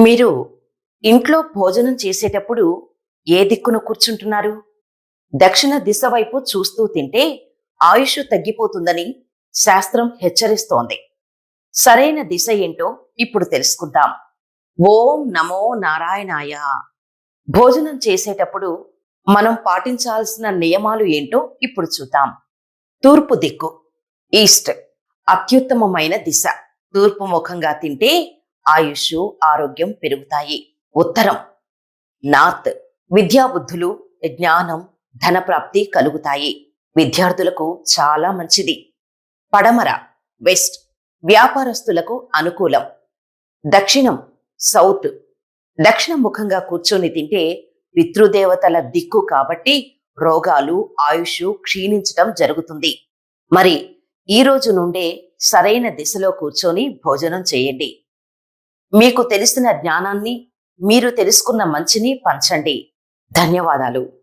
మీరు ఇంట్లో భోజనం చేసేటప్పుడు ఏ దిక్కున కూర్చుంటున్నారు? దక్షిణ దిశ వైపు చూస్తూ తింటే ఆయుష్ తగ్గిపోతుందని శాస్త్రం హెచ్చరిస్తోంది. సరైన దిశ ఏంటో ఇప్పుడు తెలుసుకుందాం. ఓం నమో నారాయణాయ. భోజనం చేసేటప్పుడు మనం పాటించాల్సిన నియమాలు ఏంటో ఇప్పుడు చూద్దాం. తూర్పు దిక్కు, ఈస్ట్, అత్యుత్తమమైన దిశ. తూర్పు ముఖంగా తింటే ఆయుష్, ఆరోగ్యం పెరుగుతాయి. ఉత్తరం, నార్త్, విద్యాబుద్ధులు, జ్ఞానం, ధనప్రాప్తి కలుగుతాయి. విద్యార్థులకు చాలా మంచిది. పడమర, వెస్ట్, వ్యాపారస్తులకు అనుకూలం. దక్షిణం, సౌత్, దక్షిణ ముఖంగా కూర్చొని తింటే పితృదేవతల దిక్కు కాబట్టి రోగాలు, ఆయుష్ క్షీణించటం జరుగుతుంది. మరి ఈ రోజు నుండే సరైన దిశలో కూర్చొని భోజనం చేయండి. మీకు తెలిసిన జ్ఞానాన్ని, మీరు తెలుసుకున్న మంచిని పంచండి. ధన్యవాదాలు.